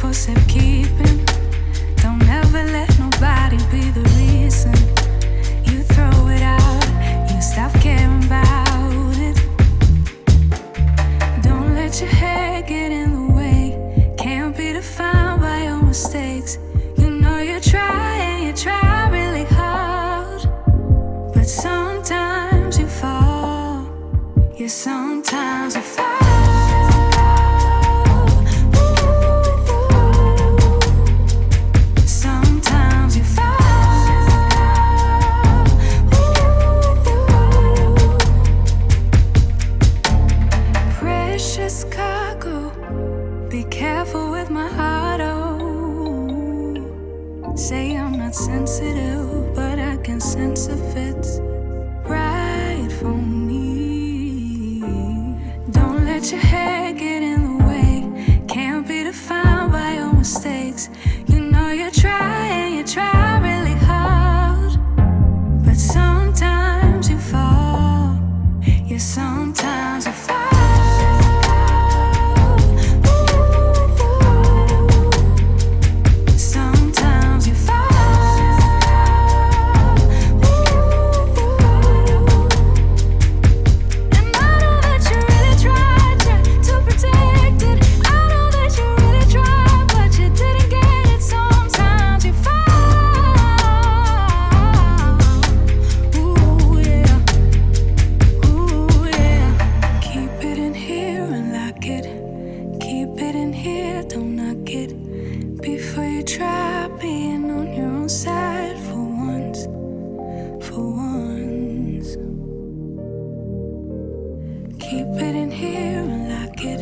for safekeeping. Don't ever let nobody be the reason you throw it out, you stop caring about it. Don't let your hair get in the way, can't be defined by your mistakes. You know you try and you try really hard, but sometimes you fall. Yeah, sometimes you fall. Sometimes you fall. Precious cargo, be careful with my heart, oh. Say I'm not sensitive, but I can sense if it's right for me. Don't let your hair get in the way, can't be defined by your mistakes. You know you try and you try really hard, but sometimes you fall. Yeah, sometimes you fall. Sometimes you fall. And I know that you really tried to protect it. I know that you really tried, but you didn't get it. Sometimes you fall. Ooh yeah, ooh yeah. Keep it in here and lock it. Keep it in here, don't knock it. Before you try being on your own side for once, for once. Keep it in here and lock it.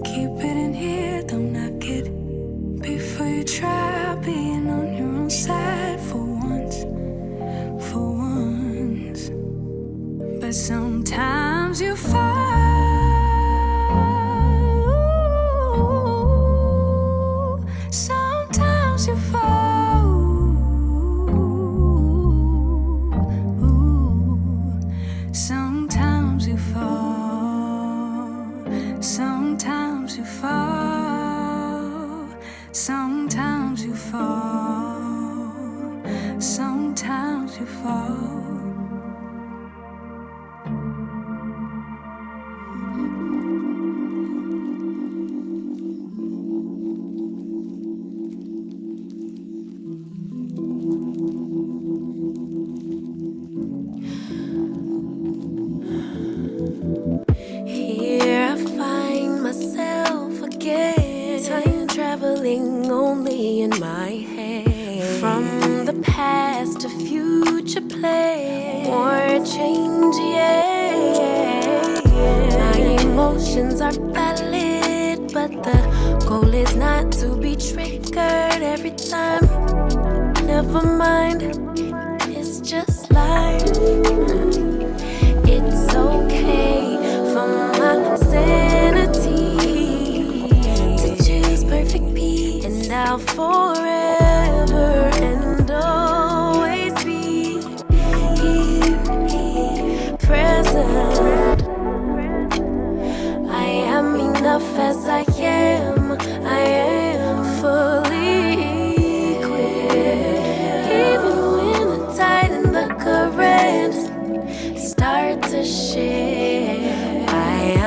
Keep it in here, don't knock it. Before you try being on your own side for once, for once. But sometimes you fall. Sometimes you fall. Sometimes you fall. Sometimes you fall. Sometimes you fall. Sometimes you fall. Here I find myself again, time traveling only in my head. From the past to future play, more change, yeah. My emotions are valid, but the goal is not to be triggered every time. Never mind, it's just life. It's okay for my sanity to choose perfect peace, and I'll forever and always be here, present. I am enough as I am. I am fully equipped, even when the tide and the current start to share. I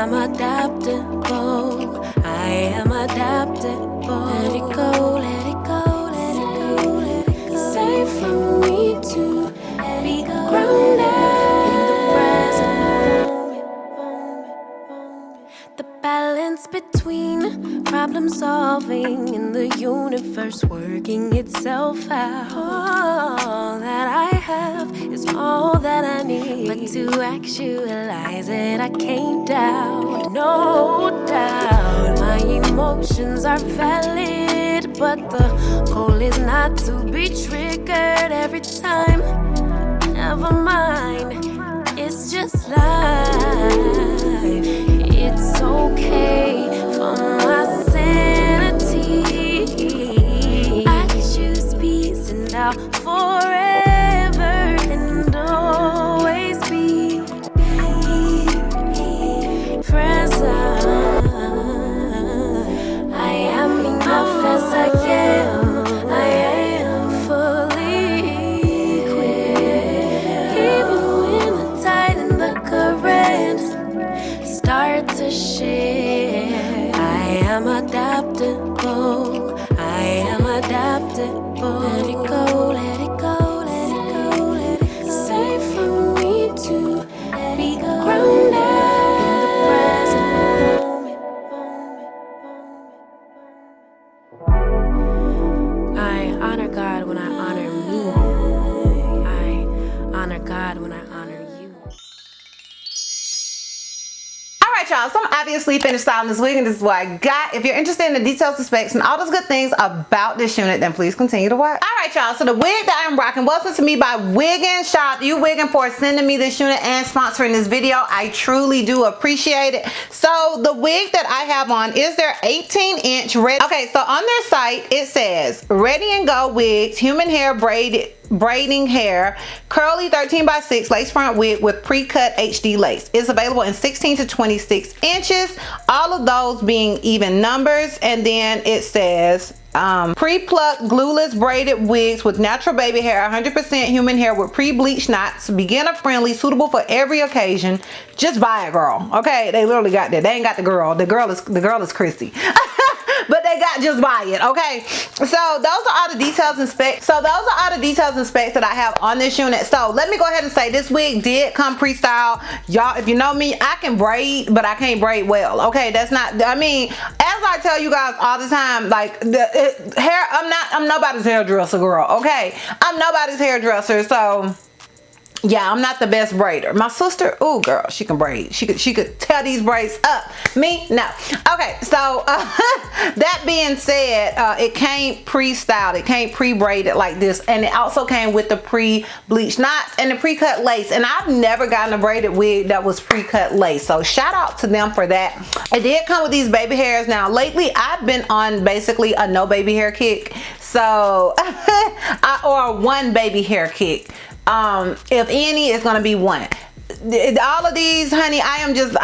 am adaptable. I am adaptable. Let it go, let it go, let it go, let it go. Safe for me to be grounded in the present moment. The balance between problem solving and the universe working itself out. All that I have is all that I need, but to actualize it I can't doubt, no doubt. My emotions are valid, but the goal is not to be triggered every time. Never mind, it's just life. It's okay for my sanity. I choose peace and I'll forever and always be present. I am enough as y'all, so I'm obviously finished styling this wig, and this is what I got. If you're interested in the details, the specs, and all those good things about this unit, then please continue to watch. All right, y'all, so the wig that I'm rocking was sent to me by Wiggins. Shout out to you, Wiggins, for sending me this unit and sponsoring this video. I truly do appreciate it. So the wig that I have on is their 18-inch red. Okay, so on their site, it says, ready and go wigs, human hair braiding hair, curly 13x6 lace front wig with pre-cut HD lace. It's available in 16 to 26 inches, all of those being even numbers. And then it says pre-plucked glueless braided wigs with natural baby hair, 100% human hair with pre-bleached knots, beginner friendly, suitable for every occasion. Just buy it, girl. Okay, they literally got that. They ain't got the girl. The girl is Christy. But they got just buy it. Okay, so those are all the details and specs. That I have on this unit. So let me go ahead and say this wig did come pre-style. Y'all, if you know me, I can braid, but I can't braid well. Okay, that's not, I mean, as I tell you guys all the time, like hair, I'm nobody's hairdresser, girl. Okay, I'm nobody's hairdresser, so yeah, I'm not the best braider. My sister, oh girl, she can braid. She could tear these braids up. Me, no. Okay, so that being said, it came pre-styled. It came pre-braided like this, and it also came with the pre-bleached knots and the pre-cut lace. And I've never gotten a braided wig that was pre-cut lace, so shout out to them for that. It did come with these baby hairs. Now lately, I've been on basically a no baby hair kick, so or one baby hair kick. If any, it's gonna be one. All of these, honey, I'm just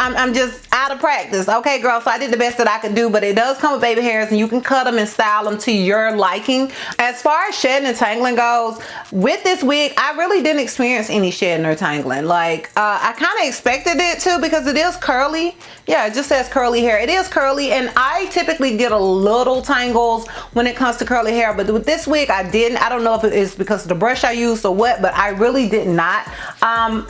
out of practice. Okay, girl, so I did the best that I could do, but it does come with baby hairs, and you can cut them and style them to your liking. As far as shedding and tangling goes, with this wig, I really didn't experience any shedding or tangling. Like, I kind of expected it to, because it is curly. Yeah, it just says curly hair. It is curly, and I typically get a little tangles when it comes to curly hair, but with this wig, I didn't. I don't know if it is because of the brush I used or what, but I really did not.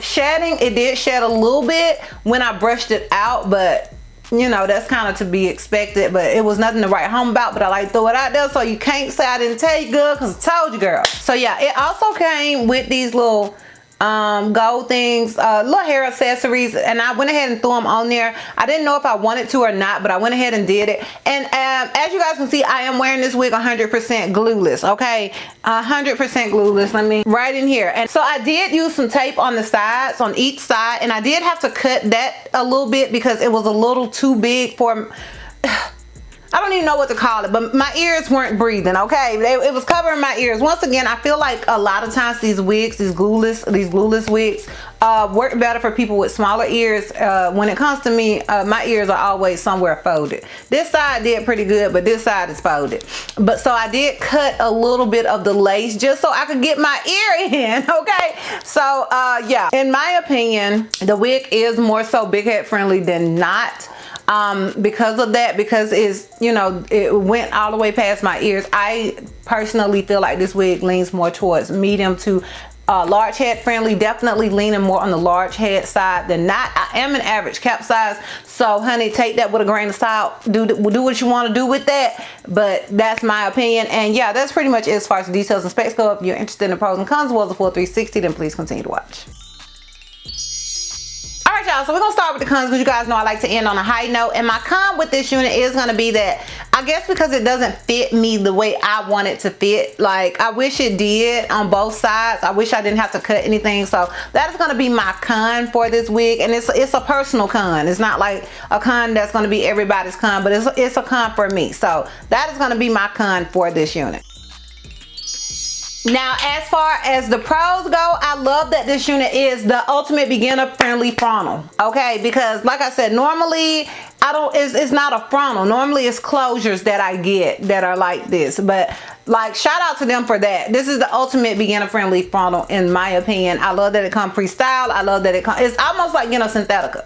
Shedding, it did shed a little bit when I brushed it out, but you know, that's kind of to be expected, but it was nothing to write home about. But I like throw it out there so you can't say I didn't tell you, good, because I told you, girl. So yeah, it also came with these little gold things, little hair accessories, and I went ahead and threw them on there. I didn't know if I wanted to or not, but I went ahead and did it. And as you guys can see, I am wearing this wig 100% glueless. Okay, 100% glueless. Let me right in here. And so I did use some tape on the sides, on each side, and I did have to cut that a little bit because it was a little too big for I don't even know what to call it, but my ears weren't breathing. Okay, it was covering my ears. Once again, I feel like a lot of times these wigs, these glueless wigs, work better for people with smaller ears. When it comes to me, my ears are always somewhere folded. This side did pretty good, but this side is folded. But so I did cut a little bit of the lace just so I could get my ear in. Okay, so yeah, in my opinion, the wig is more so big head friendly than not. Because of that, because it's, you know, it went all the way past my ears. I personally feel like this wig leans more towards medium to large head friendly, definitely leaning more on the large head side than not. I am an average cap size, so honey, take that with a grain of salt. Do what you want to do with that, but that's my opinion. And yeah, that's pretty much it as far as the details and specs go. If you're interested in the pros and cons as well as the full 360, then please continue to watch. Alright y'all, so we're gonna start with the cons because you guys know I like to end on a high note. And my con with this unit is gonna be that I guess because it doesn't fit me the way I want it to fit. Like, I wish it did on both sides. I wish I didn't have to cut anything. So that is gonna be my con for this wig, and it's a personal con. It's not like a con that's gonna be everybody's con, but it's a con for me. So that is gonna be my con for this unit. Now, as far as the pros go, I love that this unit is the ultimate beginner friendly frontal. Okay, because like I said, normally it's not a frontal. Normally it's closures that I get that are like this, but like, shout out to them for that. This is the ultimate beginner friendly frontal in my opinion. I love that it comes pre-styled. I love that it's almost like getting a Synthetica.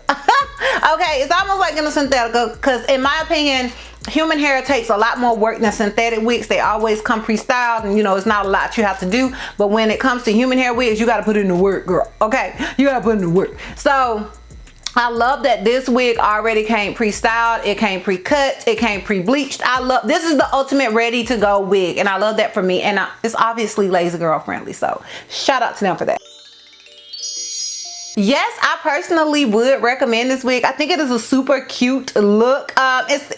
Okay, it's almost like getting a Synthetica, because in my opinion, human hair takes a lot more work than synthetic wigs. They always come pre-styled, and you know, it's not a lot you have to do. But when it comes to human hair wigs, you got to put in the work, girl. Okay, you got to put in the work. So I love that this wig already came pre-styled. It came pre-cut. It came pre-bleached. I love, this is the ultimate ready to go wig, and I love that for me. And it's obviously lazy girl friendly, so shout out to them for that. Yes, I personally would recommend this wig. I think it is a super cute look. It's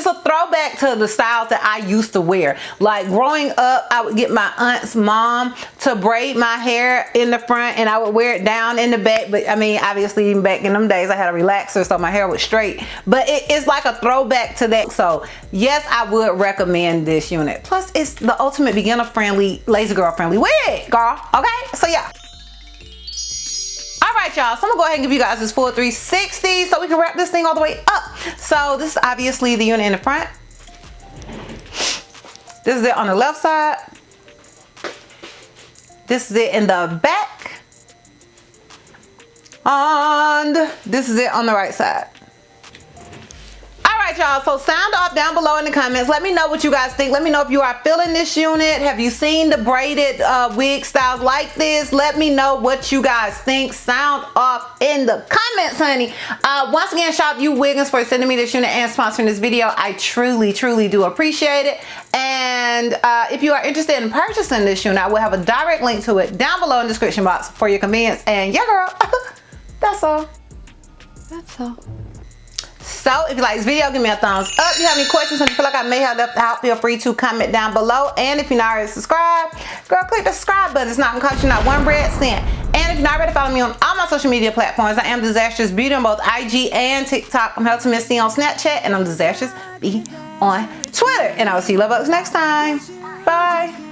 a throwback to the styles that I used to wear. Like growing up, I would get my aunt's mom to braid my hair in the front and I would wear it down in the back. But I mean, obviously even back in them days, I had a relaxer so my hair was straight. But it's like a throwback to that. So yes, I would recommend this unit. Plus it's the ultimate beginner friendly, lazy girl friendly wig, girl. Okay, so yeah. Alright y'all, so I'm gonna go ahead and give you guys this full 360 so we can wrap this thing all the way up. So this is obviously the unit in the front. This is it on the left side. This is it in the back. And this is it on the right side. Alright y'all, so sound off down below in the comments. Let me know what you guys think. Let me know if you are feeling this unit. Have you seen the braided wig styles like this? Let me know what you guys think. Sound off in the comments, honey. Once again, shout out to you Wiggins for sending me this unit and sponsoring this video. I truly do appreciate it. And if you are interested in purchasing this unit, I will have a direct link to it down below in the description box for your convenience. And yeah, girl, that's all. That's all. So if you like this video, give me a thumbs up. If you have any questions and you feel like I may have left out, feel free to comment down below. And if you're not already subscribed, girl, click the subscribe button. It's not gonna cost you not one bread cent. And if you're not already following me on all my social media platforms, I am Disastrous Beauty on both IG and TikTok. I'm Helton Miss D on Snapchat, and I'm Disastrous B on Twitter. And I will see you love bugs next time. Bye.